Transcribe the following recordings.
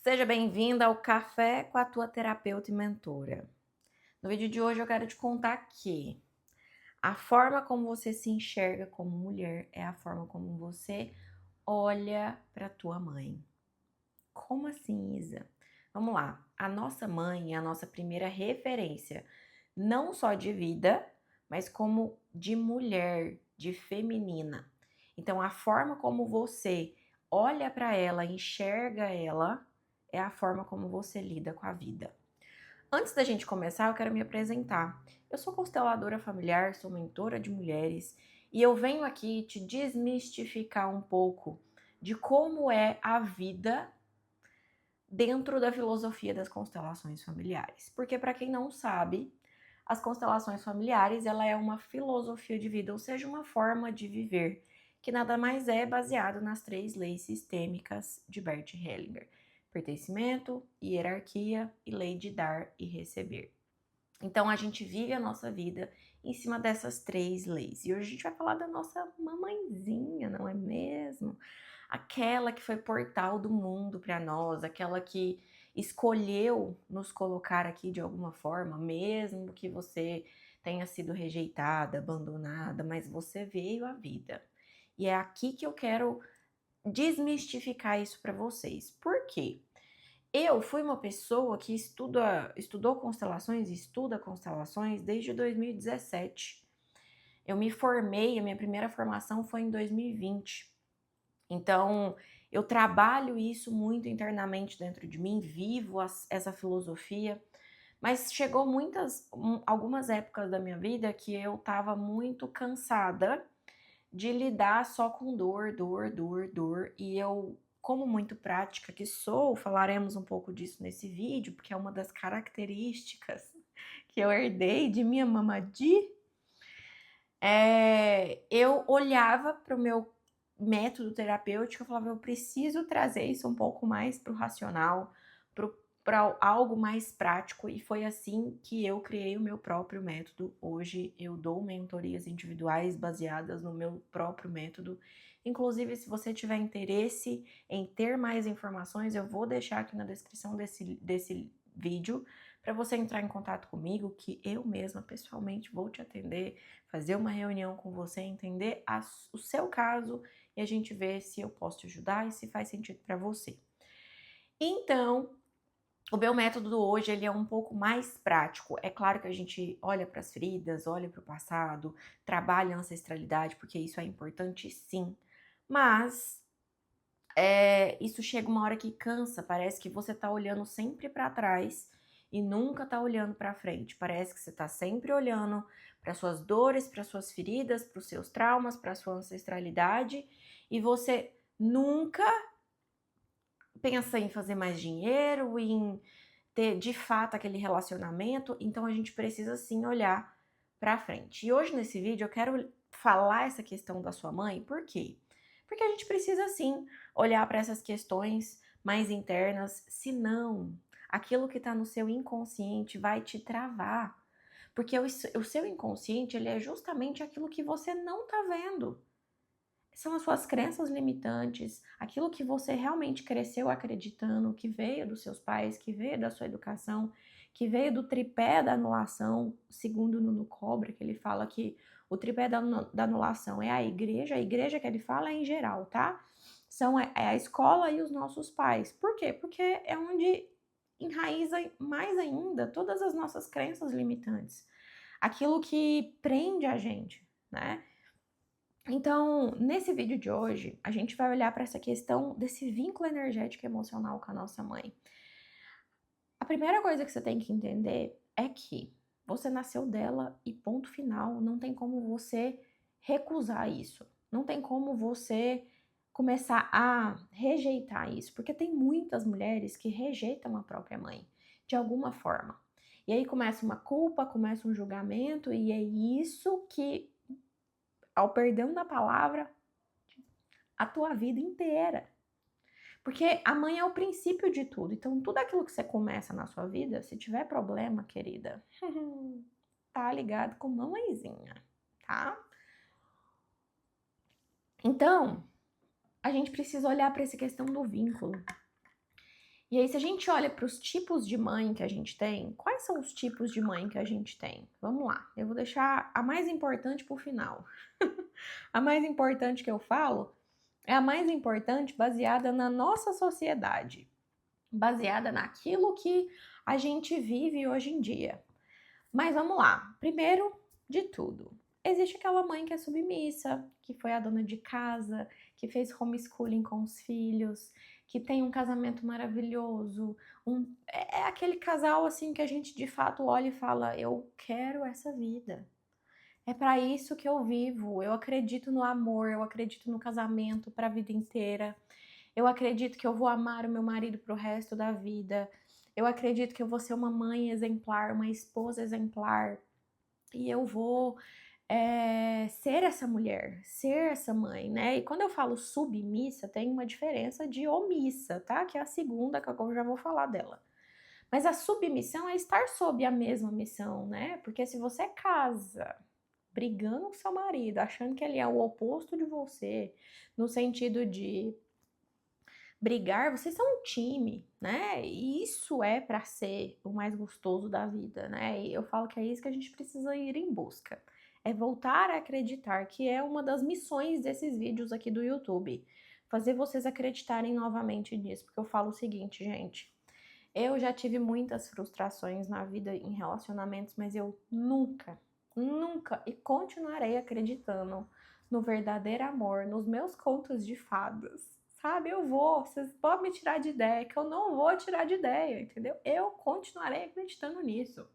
Seja bem-vinda ao Café com a tua terapeuta e mentora. No vídeo de hoje eu quero te contar que a forma como você se enxerga como mulher é a forma como você olha para tua mãe. Como assim, Isa? Vamos lá. A nossa mãe é a nossa primeira referência, não só de vida, mas como de mulher, de feminina. Então, a forma como você olha para ela, enxerga ela, é a forma como você lida com a vida. Antes da gente começar, eu quero me apresentar. Eu sou consteladora familiar, sou mentora de mulheres e eu venho aqui te desmistificar um pouco de como é a vida dentro da filosofia das constelações familiares. Porque para quem não sabe, as constelações familiares, ela é uma filosofia de vida, ou seja, uma forma de viver, que nada mais é baseado nas 3 leis sistêmicas de Bert Hellinger: pertencimento, hierarquia e lei de dar e receber. Então a gente vive a nossa vida em cima dessas 3 leis. E hoje a gente vai falar da nossa mamãezinha, não é mesmo? Aquela que foi portal do mundo para nós, aquela que escolheu nos colocar aqui de alguma forma, mesmo que você tenha sido rejeitada, abandonada, mas você veio à vida. E é aqui que eu quero desmistificar isso para vocês. Por quê? Eu fui uma pessoa que estudou constelações e estuda constelações desde 2017. Eu me formei, a minha primeira formação foi em 2020. Então, eu trabalho isso muito internamente dentro de mim, vivo essa filosofia, mas chegou algumas épocas da minha vida que eu estava muito cansada de lidar só com dor, dor, dor, dor, e eu, como muito prática que sou, falaremos um pouco disso nesse vídeo, porque é uma das características que eu herdei de minha mamadi. Eu olhava para o meu método terapêutico e falava, eu preciso trazer isso um pouco mais para o racional, para algo mais prático, e foi assim que eu criei o meu próprio método. Hoje eu dou mentorias individuais baseadas no meu próprio método. Inclusive, se você tiver interesse em ter mais informações, eu vou deixar aqui na descrição desse vídeo para você entrar em contato comigo, que eu mesma pessoalmente vou te atender, fazer uma reunião com você, entender o seu caso e a gente ver se eu posso te ajudar e se faz sentido para você. Então, o meu método hoje ele é um pouco mais prático. É claro que a gente olha para as feridas, olha para o passado, trabalha a ancestralidade, porque isso é importante sim. Mas isso chega uma hora que cansa, parece que você tá olhando sempre para trás e nunca tá olhando para frente. Parece que você tá sempre olhando para suas dores, para suas feridas, para os seus traumas, para sua ancestralidade, e você nunca pensa em fazer mais dinheiro, em ter de fato aquele relacionamento. Então a gente precisa sim olhar para frente. E hoje nesse vídeo eu quero falar essa questão da sua mãe, por quê? Porque a gente precisa sim olhar para essas questões mais internas, senão aquilo que está no seu inconsciente vai te travar. Porque o seu inconsciente ele é justamente aquilo que você não está vendo. São as suas crenças limitantes, aquilo que você realmente cresceu acreditando, que veio dos seus pais, que veio da sua educação, que veio do tripé da anulação, segundo Nuno Cobra, que ele fala que o tripé da anulação é a igreja que ele fala é em geral, tá? É a escola e os nossos pais. Por quê? Porque é onde enraiza mais ainda todas as nossas crenças limitantes. Aquilo que prende a gente, né? Então, nesse vídeo de hoje, a gente vai olhar para essa questão desse vínculo energético e emocional com a nossa mãe. A primeira coisa que você tem que entender é que você nasceu dela e ponto final, não tem como você recusar isso. Não tem como você começar a rejeitar isso, porque tem muitas mulheres que rejeitam a própria mãe, de alguma forma. E aí começa uma culpa, começa um julgamento, e é isso que, ao perdão da palavra, a tua vida inteira. Porque a mãe é o princípio de tudo. Então, tudo aquilo que você começa na sua vida, se tiver problema, querida, tá ligado com mamãezinha, tá? Então, a gente precisa olhar para essa questão do vínculo. E aí, se a gente olha para os tipos de mãe que a gente tem, quais são os tipos de mãe que a gente tem? Vamos lá, eu vou deixar a mais importante para o final. A mais importante que eu falo é a mais importante baseada na nossa sociedade, baseada naquilo que a gente vive hoje em dia. Mas vamos lá, primeiro de tudo, existe aquela mãe que é submissa, que foi a dona de casa, que fez homeschooling com os filhos, que tem um casamento maravilhoso, é aquele casal assim que a gente de fato olha e fala, eu quero essa vida. É para isso que eu vivo. Eu acredito no amor, eu acredito no casamento para a vida inteira. Eu acredito que eu vou amar o meu marido para o resto da vida. Eu acredito que eu vou ser uma mãe exemplar, uma esposa exemplar. E eu vou ser essa mulher, ser essa mãe, né? E quando eu falo submissa, tem uma diferença de omissa, tá? Que é a segunda, que eu já vou falar dela. Mas a submissão é estar sob a mesma missão, né? Porque se você casa brigando com seu marido, achando que ele é o oposto de você, no sentido de brigar, vocês são um time, né? E isso é para ser o mais gostoso da vida, né? E eu falo que é isso que a gente precisa ir em busca. É voltar a acreditar, que é uma das missões desses vídeos aqui do YouTube. Fazer vocês acreditarem novamente nisso, porque eu falo o seguinte, gente. Eu já tive muitas frustrações na vida em relacionamentos, mas eu nunca e continuarei acreditando no verdadeiro amor, nos meus contos de fadas. Sabe, vocês podem me tirar de ideia, que eu não vou tirar de ideia, entendeu? Eu continuarei acreditando nisso.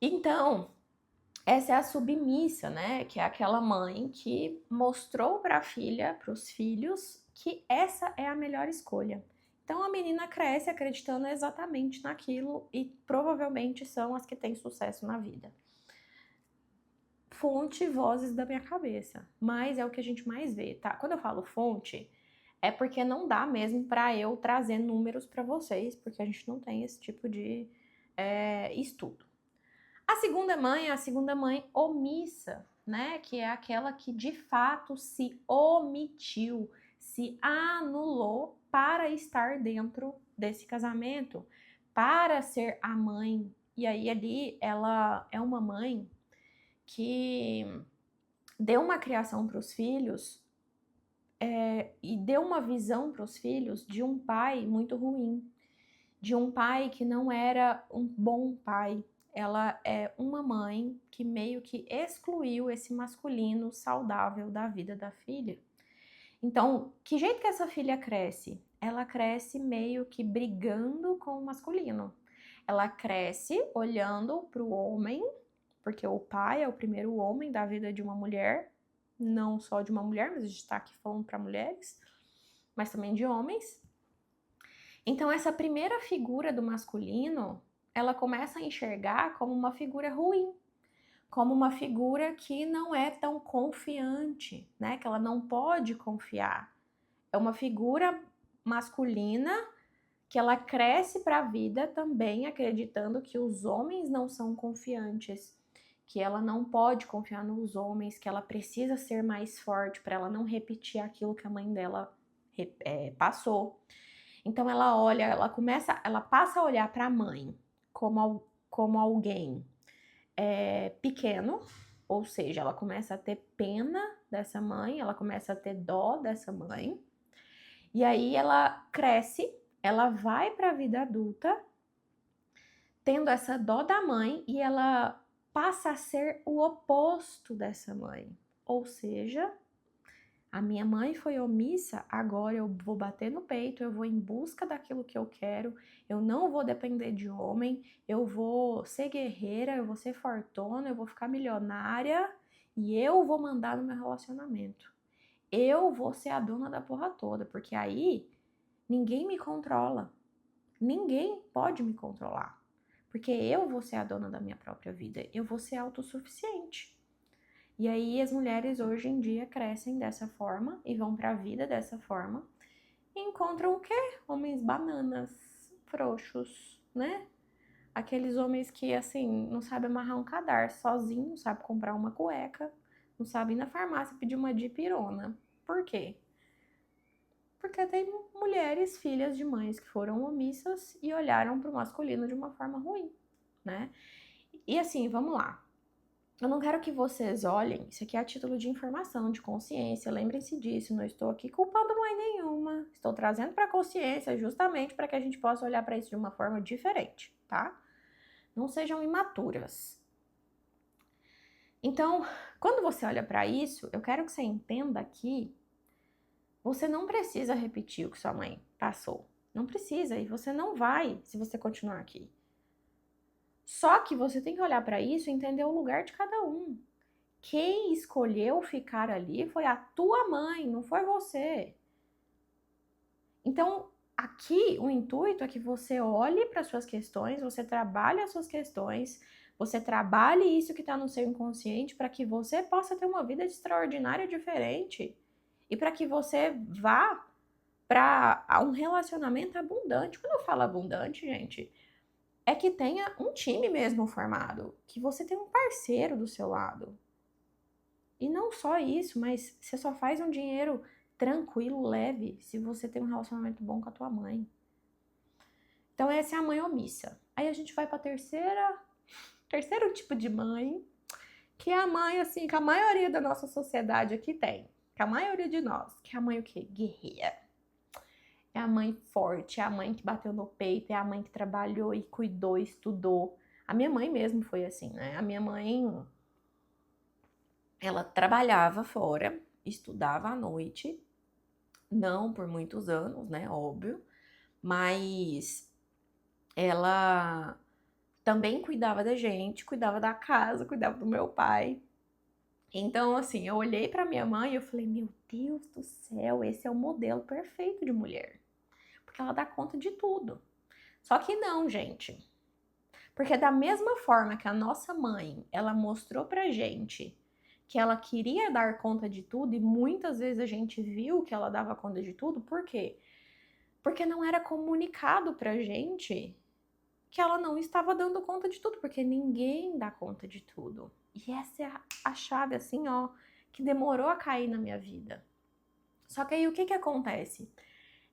Então, essa é a submissa, né? Que é aquela mãe que mostrou para a filha, para os filhos, que essa é a melhor escolha. Então a menina cresce acreditando exatamente naquilo e provavelmente são as que têm sucesso na vida. Fonte, vozes da minha cabeça, mas é o que a gente mais vê, tá? Quando eu falo fonte, é porque não dá mesmo para eu trazer números para vocês, porque a gente não tem esse tipo de estudo. A segunda mãe é a segunda mãe omissa, né? Que é aquela que de fato se omitiu, se anulou para estar dentro desse casamento, para ser a mãe. E aí ali ela é uma mãe que deu uma criação para os filhos e deu uma visão para os filhos de um pai muito ruim, de um pai que não era um bom pai. Ela é uma mãe que meio que excluiu esse masculino saudável da vida da filha. Então, que jeito que essa filha cresce? Ela cresce meio que brigando com o masculino. Ela cresce olhando para o homem, porque o pai é o primeiro homem da vida de uma mulher, não só de uma mulher, mas a gente está aqui falando para mulheres, mas também de homens. Então, essa primeira figura do masculino, ela começa a enxergar como uma figura ruim, como uma figura que não é tão confiante, né? Que ela não pode confiar. É uma figura masculina que ela cresce para a vida também acreditando que os homens não são confiantes, que ela não pode confiar nos homens, que ela precisa ser mais forte para ela não repetir aquilo que a mãe dela passou. Então ela olha, ela passa a olhar para a mãe como alguém pequeno, ou seja, ela começa a ter pena dessa mãe, ela começa a ter dó dessa mãe, e aí ela cresce, ela vai para a vida adulta, tendo essa dó da mãe, e ela passa a ser o oposto dessa mãe, ou seja, a minha mãe foi omissa, agora eu vou bater no peito, eu vou em busca daquilo que eu quero, eu não vou depender de homem, eu vou ser guerreira, eu vou ser fortuna, eu vou ficar milionária e eu vou mandar no meu relacionamento. Eu vou ser a dona da porra toda, porque aí ninguém me controla. Ninguém pode me controlar. Porque eu vou ser a dona da minha própria vida, eu vou ser autossuficiente. E aí as mulheres hoje em dia crescem dessa forma e vão para a vida dessa forma e encontram o quê? Homens bananas, frouxos, né? Aqueles homens que, assim, não sabem amarrar um cadarço sozinho, não sabem comprar uma cueca, não sabem ir na farmácia pedir uma dipirona. Por quê? Porque tem mulheres, filhas de mães que foram omissas e olharam para o masculino de uma forma ruim, né? E assim, vamos lá. Eu não quero que vocês olhem, isso aqui é a título de informação, de consciência, lembrem-se disso, não estou aqui culpando mãe nenhuma, estou trazendo para a consciência justamente para que a gente possa olhar para isso de uma forma diferente, tá? Não sejam imaturas. Então, quando você olha para isso, eu quero que você entenda que você não precisa repetir o que sua mãe passou. Não precisa, e você não vai se você continuar aqui. Só que você tem que olhar para isso e entender o lugar de cada um. Quem escolheu ficar ali foi a tua mãe, não foi você. Então, aqui o intuito é que você olhe para suas questões, você trabalhe as suas questões, você trabalhe isso que está no seu inconsciente para que você possa ter uma vida extraordinária diferente e para que você vá para um relacionamento abundante. Quando eu falo abundante, gente, é que tenha um time mesmo formado, que você tenha um parceiro do seu lado. E não só isso, mas você só faz um dinheiro tranquilo, leve, se você tem um relacionamento bom com a tua mãe. Então essa é a mãe omissa. Aí a gente vai para terceiro tipo de mãe, que é a mãe assim, que a maioria da nossa sociedade aqui tem. Que a maioria de nós, que é a mãe o quê? Guerreira. É a mãe forte, é a mãe que bateu no peito, é a mãe que trabalhou e cuidou, estudou. A minha mãe mesmo foi assim, né? A minha mãe, ela trabalhava fora, estudava à noite, não por muitos anos, né? Óbvio, mas ela também cuidava da gente, cuidava da casa, cuidava do meu pai. Então, assim, eu olhei pra minha mãe e eu falei, meu Deus do céu, esse é o modelo perfeito de mulher. Porque ela dá conta de tudo. Só que não, gente. Porque da mesma forma que a nossa mãe, ela mostrou pra gente que ela queria dar conta de tudo e muitas vezes a gente viu que ela dava conta de tudo, por quê? Porque não era comunicado pra gente que ela não estava dando conta de tudo, porque ninguém dá conta de tudo. E essa é a chave, assim, ó, que demorou a cair na minha vida. Só que aí o que que acontece?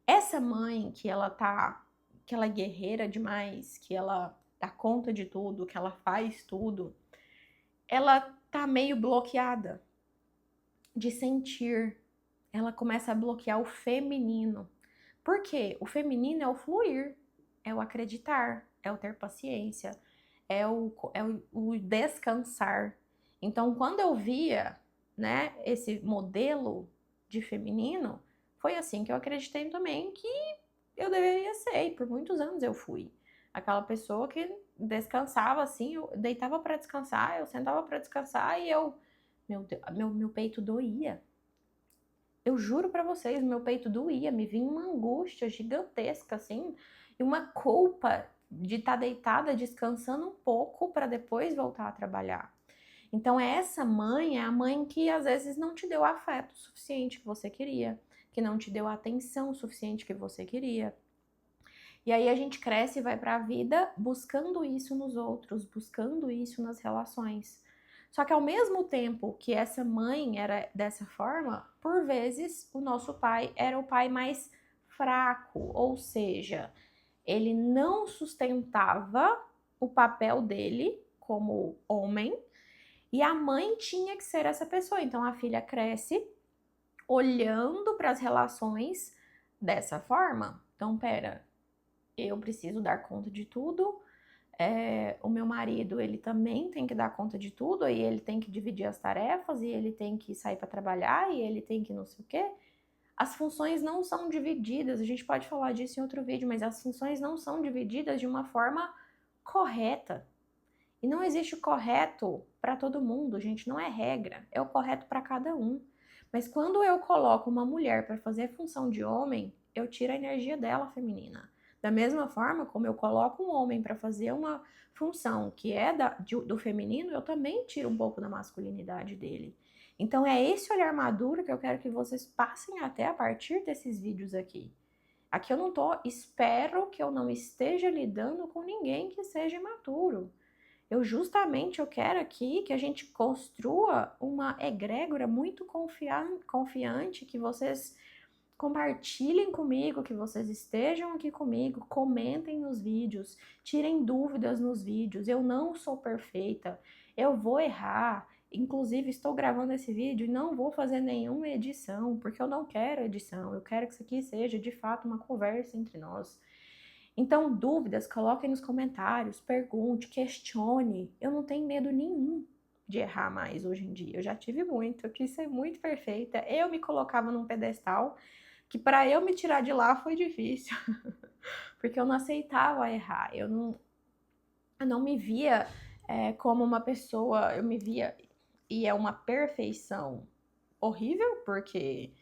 Essa mãe que ela é guerreira demais, que ela dá conta de tudo, que ela faz tudo, ela tá meio bloqueada de sentir. Ela começa a bloquear o feminino. Por quê? O feminino é o fluir, é o acreditar, é o ter paciência, é o descansar. Então, quando eu via, né, esse modelo de feminino, foi assim que eu acreditei também que eu deveria ser. E por muitos anos eu fui aquela pessoa que descansava assim, eu deitava para descansar, eu sentava para descansar e meu Deus, meu peito doía. Eu juro pra vocês, meu peito doía, me vinha uma angústia gigantesca, assim, e uma culpa de estar deitada, descansando um pouco para depois voltar a trabalhar. Então, essa mãe é a mãe que às vezes não te deu o afeto suficiente que você queria, que não te deu a atenção suficiente que você queria. E aí a gente cresce e vai para a vida buscando isso nos outros, buscando isso nas relações. Só que ao mesmo tempo que essa mãe era dessa forma, por vezes o nosso pai era o pai mais fraco, ou seja, ele não sustentava o papel dele como homem e a mãe tinha que ser essa pessoa. Então a filha cresce olhando para as relações dessa forma. Então, pera, eu preciso dar conta de tudo. O meu marido, ele também tem que dar conta de tudo, aí ele tem que dividir as tarefas, e ele tem que sair para trabalhar, e ele tem que não sei o quê. As funções não são divididas, a gente pode falar disso em outro vídeo, mas as funções não são divididas de uma forma correta. E não existe o correto para todo mundo, gente, não é regra, é o correto para cada um. Mas quando eu coloco uma mulher para fazer a função de homem, eu tiro a energia dela feminina. Da mesma forma como eu coloco um homem para fazer uma função que é do feminino, eu também tiro um pouco da masculinidade dele. Então é esse olhar maduro que eu quero que vocês passem até a partir desses vídeos aqui. Aqui espero que eu não esteja lidando com ninguém que seja imaturo. Eu quero aqui que a gente construa uma egrégora muito confiante, que vocês Compartilhem comigo, que vocês estejam aqui comigo, comentem nos vídeos, tirem dúvidas nos vídeos. Eu não sou perfeita, eu vou errar. Inclusive, estou gravando esse vídeo e não vou fazer nenhuma edição, porque eu não quero edição. Eu quero que isso aqui seja, de fato, uma conversa entre nós. Então, dúvidas, coloquem nos comentários, pergunte, questione. Eu não tenho medo nenhum de errar mais hoje em dia. Eu já tive muito, eu quis ser muito perfeita. Eu me colocava num pedestal que para eu me tirar de lá foi difícil. Porque eu não aceitava errar. Eu não me via como uma pessoa, eu me via, e é uma perfeição horrível, porque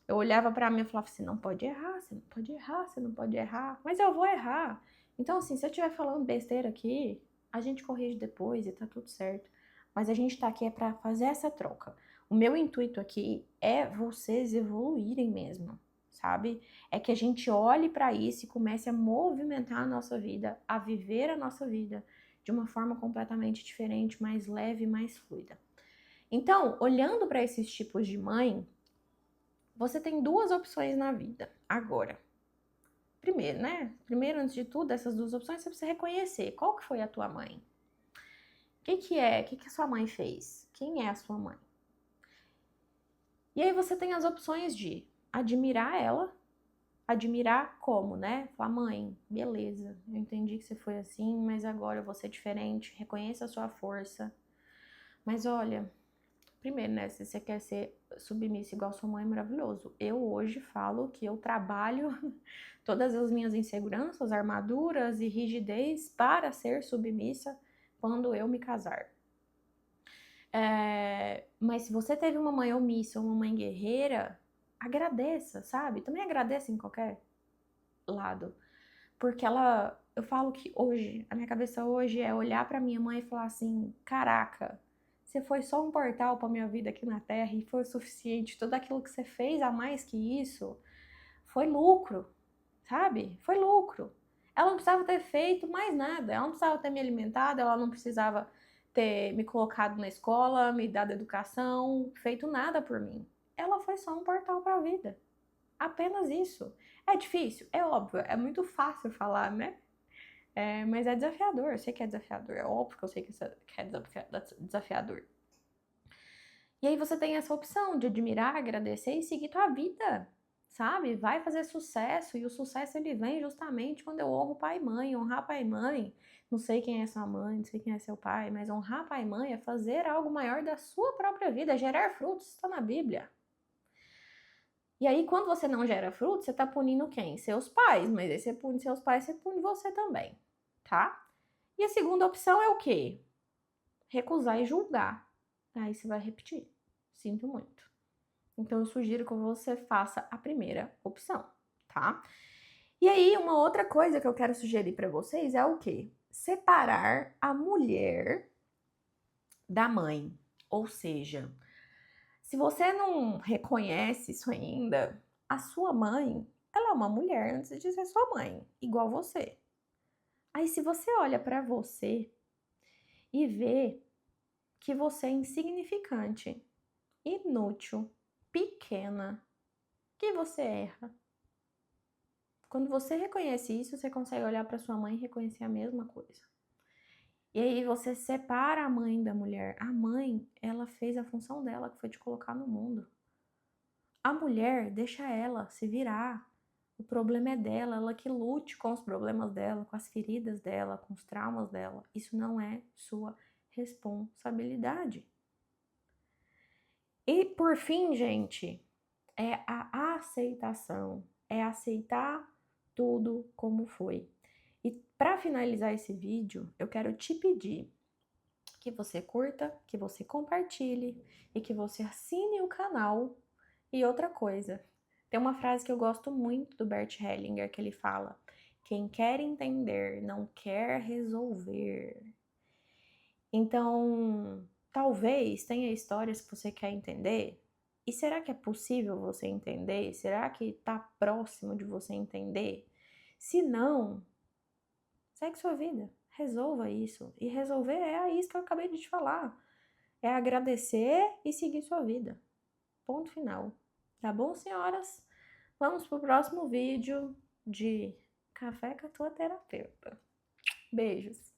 eu olhava pra mim e falava assim, não pode errar, você não pode errar, você não pode errar, mas eu vou errar. Então, assim, se eu estiver falando besteira aqui, a gente corrige depois e tá tudo certo. Mas a gente tá aqui pra fazer essa troca. O meu intuito aqui é vocês evoluírem mesmo, sabe? É que a gente olhe pra isso e comece a movimentar a nossa vida, a viver a nossa vida de uma forma completamente diferente, mais leve, mais fluida. Então, olhando pra esses tipos de mãe, você tem duas opções na vida, agora. Primeiro, né? Primeiro, antes de tudo, essas duas opções, você precisa reconhecer qual que foi a tua mãe. O que a sua mãe fez? Quem é a sua mãe? E aí você tem as opções de admirar ela, admirar como, né? Falar, mãe, beleza, eu entendi que você foi assim, mas agora eu vou ser diferente, reconheça a sua força. Mas olha, primeiro, né, se você quer ser submissa igual sua mãe, é maravilhoso. Eu hoje falo que eu trabalho todas as minhas inseguranças, armaduras e rigidez para ser submissa quando eu me casar. Mas se você teve uma mãe omissa ou uma mãe guerreira, agradeça, sabe? Também agradeça em qualquer lado. Porque eu falo que hoje, a minha cabeça hoje é olhar pra minha mãe e falar assim, caraca, você foi só um portal pra minha vida aqui na Terra e foi o suficiente. Tudo aquilo que você fez a mais que isso foi lucro, sabe? Foi lucro. Ela não precisava ter feito mais nada. Ela não precisava ter me alimentado, ela não precisava ter me colocado na escola, me dado educação, feito nada por mim. Ela foi só um portal pra vida. Apenas isso. É difícil? É óbvio, é muito fácil falar, né? Mas é desafiador, eu sei que é desafiador, é óbvio que eu sei que é desafiador. E aí você tem essa opção de admirar, agradecer e seguir tua vida, sabe? Vai fazer sucesso, e o sucesso ele vem justamente quando eu honro pai e mãe. Honrar pai e mãe, não sei quem é sua mãe, não sei quem é seu pai, mas honrar pai e mãe é fazer algo maior da sua própria vida, é gerar frutos, está na Bíblia. E aí, quando você não gera frutos, você tá punindo quem? Seus pais, mas aí você pune seus pais, você pune você também, tá? E a segunda opção é o quê? Recusar e julgar. Aí você vai repetir. Sinto muito. Então, eu sugiro que você faça a primeira opção, tá? E aí, uma outra coisa que eu quero sugerir para vocês é o quê? Separar a mulher da mãe. Ou seja, se você não reconhece isso ainda, a sua mãe, ela é uma mulher antes de ser sua mãe, igual você. Aí se você olha para você e vê que você é insignificante, inútil, pequena, que você erra. Quando você reconhece isso, você consegue olhar para sua mãe e reconhecer a mesma coisa. E aí você separa a mãe da mulher. A mãe, ela fez a função dela, que foi te colocar no mundo. A mulher, deixa ela se virar. O problema é dela, ela que lute com os problemas dela, com as feridas dela, com os traumas dela. Isso não é sua responsabilidade. E por fim, gente, é a aceitação. É aceitar tudo como foi. E para finalizar esse vídeo, eu quero te pedir que você curta, que você compartilhe e que você assine o canal. E outra coisa, tem uma frase que eu gosto muito do Bert Hellinger, que ele fala: quem quer entender não quer resolver. Então, talvez tenha histórias que você quer entender. E será que é possível você entender? Será que está próximo de você entender? Se não, segue sua vida. Resolva isso. E resolver é isso que eu acabei de te falar. É agradecer e seguir sua vida. Ponto final. Tá bom, senhoras? Vamos pro próximo vídeo de Café com a tua terapeuta. Beijos!